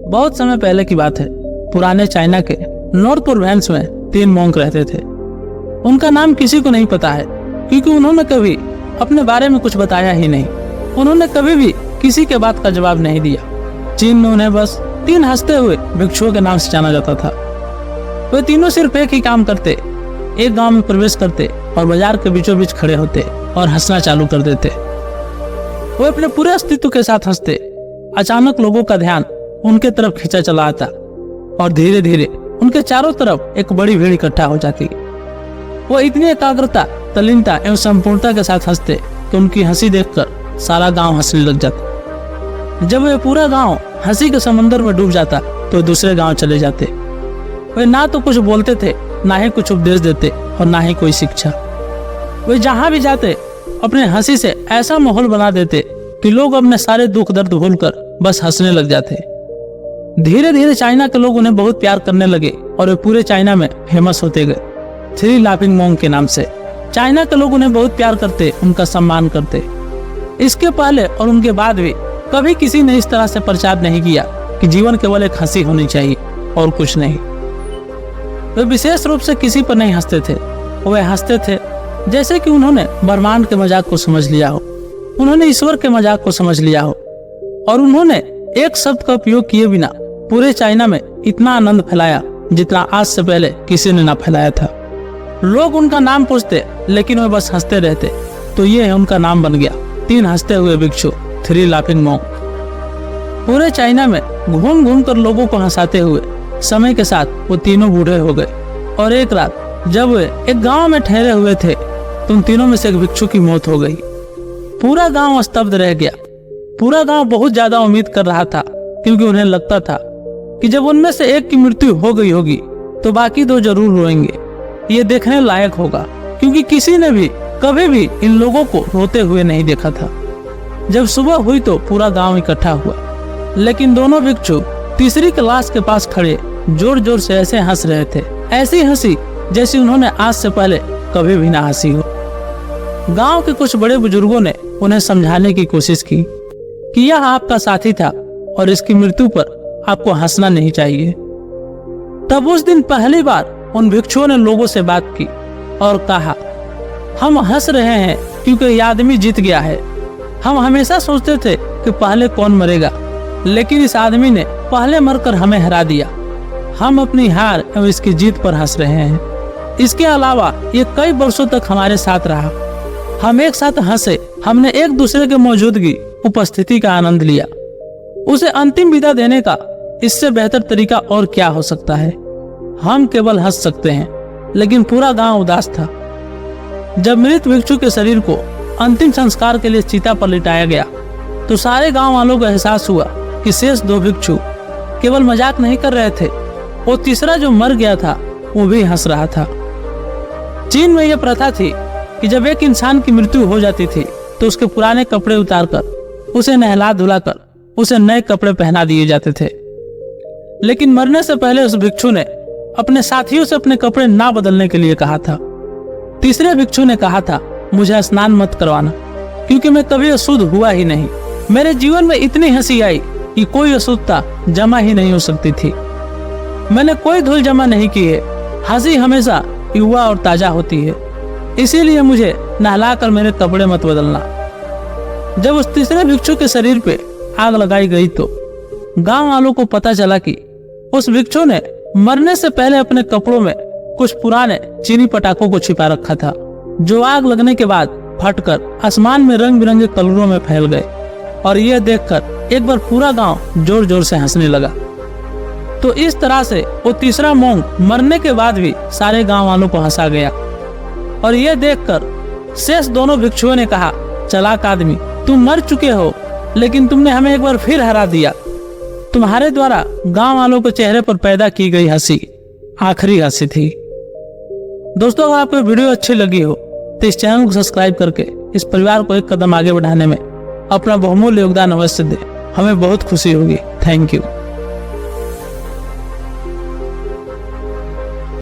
बहुत समय पहले की बात है। पुराने चाइना के नॉर्थ प्रोविंस में 3 मॉन्क रहते थे। उनका नाम किसी को नहीं पता है, क्योंकि उन्होंने कभी अपने बारे में कुछ बताया ही नहीं। उन्होंने कभी भी किसी के बात का जवाब नहीं दिया। चीन में उन्हें बस 3 हंसते हुए भिक्षुओं के नाम से जाना जाता था। वे तीनों सिर्फ एक ही काम करते, एक गांव में प्रवेश करते और बाजार के बीचों बीच खड़े होते और हंसना चालू कर देते। वे अपने पूरे अस्तित्व के साथ हंसते। अचानक लोगों का ध्यान उनके तरफ खींचा चला आता और धीरे धीरे उनके चारों तरफ एक बड़ी भीड़ इकट्ठा हो जाती। वो इतनी एकाग्रता, तल्लीनता एवं संपूर्णता के साथ हंसते कि उनकी हंसी देखकर सारा गांव हंसने लग जाता। जब वे पूरा गांव हंसी के समंदर में डूब जाता तो दूसरे गांव चले जाते। वे ना तो कुछ बोलते थे, ना ही कुछ उपदेश देते और ना ही कोई शिक्षा। वे जहां भी जाते अपने हंसी से ऐसा माहौल बना देते कि लोग अपने सारे दुख दर्द भूलकर बस हंसने लग जाते। धीरे धीरे चाइना के लोग उन्हें बहुत प्यार करने लगे और वे पूरे चाइना में फेमस होते गए, 3 लाफिंग मॉन्क के नाम से। चाइना के लोग उन्हें बहुत प्यार करते, उनका सम्मान करते। इसके पहले और उनके बाद भी कभी किसी ने इस तरह से प्रचार नहीं किया कि जीवन केवल एक हंसी होनी चाहिए और कुछ नहीं। वे विशेष रूप से किसी पर नहीं हंसते थे। वे हंसते थे जैसे कि उन्होंने ब्रह्मांड के मजाक को समझ लिया हो, उन्होंने ईश्वर के मजाक को समझ लिया हो और उन्होंने एक शब्द का उपयोग किए बिना पूरे चाइना में इतना आनंद फैलाया जितना आज से पहले किसी ने ना फैलाया था। लोग उनका नाम पूछते लेकिन वे बस हंसते रहते, तो ये है उनका नाम बन गया, 3 हंसते हुए भिक्षु, 3 लाफिंग मॉन्क। पूरे चाइना में घूम घूम कर लोगों को हंसाते हुए समय के साथ वो तीनों बूढ़े हो गए और एक रात जब वे एक गांव में ठहरे हुए थे तो उन तीनों में से एक भिक्षु की मौत हो गई। पूरा गांव स्तब्ध रह गया। पूरा गांव बहुत ज्यादा उम्मीद कर रहा था, क्योंकि उन्हें लगता था कि जब उनमें से एक की मृत्यु हो गई होगी तो बाकी 2 जरूर रोएंगे। ये देखने लायक होगा, क्योंकि किसी ने भी कभी भी इन लोगों को रोते हुए नहीं देखा था। जब सुबह हुई तो पूरा गांव इकट्ठा हुआ, लेकिन दोनों भिक्षु तीसरी क्लास के पास खड़े जोर जोर से ऐसे हंस रहे थे, ऐसी हंसी जैसी उन्होंने आज से पहले कभी भी ना हंसी हो। गांव के कुछ बड़े बुजुर्गों ने उन्हें समझाने की कोशिश की कि यह आपका साथी था और इसकी मृत्यु पर आपको हंसना नहीं चाहिए। तब उस दिन पहली बार उन भिक्षुओं ने लोगों से बात की और कहा, हम हंस रहे हैं क्योंकि यह आदमी जीत गया है। हम हमेशा सोचते थे कि पहले कौन मरेगा, लेकिन इस आदमी ने पहले मरकर हमें हरा दिया। हम अपनी हार एवं इसकी जीत पर हंस रहे हैं। इसके अलावा ये कई वर्षों तक हमारे साथ रहा। हम एक साथ हंसे, हमने एक दूसरे के मौजूदगी, उपस्थिति का आनंद लिया। उसे अंतिम विदा देने का इससे बेहतर तरीका और क्या हो सकता है। हम केवल हंस सकते हैं, लेकिन पूरा गांव उदास था। जब मृत भिक्षु के शरीर को अंतिम संस्कार के लिए चिता पर लिटाया गया तो सारे गांव वालों को एहसास हुआ कि शेष 2 भिक्षु केवल मजाक नहीं कर रहे थे, वो तीसरा जो मर गया था वो भी हंस रहा था। चीन में यह प्रथा थी कि जब एक इंसान की मृत्यु हो जाती थी तो उसके पुराने कपड़े उतारकर उसे नहला धुलाकर उसे नए कपड़े पहना दिए जाते थे। लेकिन मरने से पहले उस भिक्षु ने अपने साथियों से अपने कपड़े ना बदलने के लिए कहा था। तीसरे भिक्षु ने कहा था, मुझे स्नान मत करवाना, क्योंकि मैं कभी अशुद्ध हुआ ही नहीं। मेरे जीवन में इतनी हंसी आई कि कोई अशुद्धता जमा ही नहीं हो सकती थी। मैंने कोई धूल जमा नहीं की है। हंसी हमेशा युवा और ताजा होती है, इसीलिए मुझे नहलाकर मेरे कपड़े मत बदलना। जब उस तीसरे भिक्षु के शरीर पे आग लगाई गई तो गांव वालों को पता चला कि उस भिक्षु ने मरने से पहले अपने कपड़ों में कुछ पुराने चीनी पटाखों को छिपा रखा था, जो आग लगने के बाद फटकर आसमान में रंग बिरंगे कलरों में फैल गए। और यह देखकर एक बार पूरा गांव जोर जोर से हंसने लगा। तो इस तरह से वो तीसरा मॉन्क मरने के बाद भी सारे गांव वालों को हंसा गया। और यह देखकर शेष दोनों भिक्षुओं ने कहा, चालाक आदमी, तुम मर चुके हो, लेकिन तुमने हमें एक बार फिर हरा दिया। तुम्हारे द्वारा गांव वालों के चेहरे पर पैदा की गई हंसी आखिरी हंसी थी। दोस्तों, अगर आपको वीडियो अच्छी लगी हो तो इस चैनल को सब्सक्राइब करके इस परिवार को एक कदम आगे बढ़ाने में अपना बहुमूल्य योगदान अवश्य दें। हमें बहुत खुशी होगी। Thank you.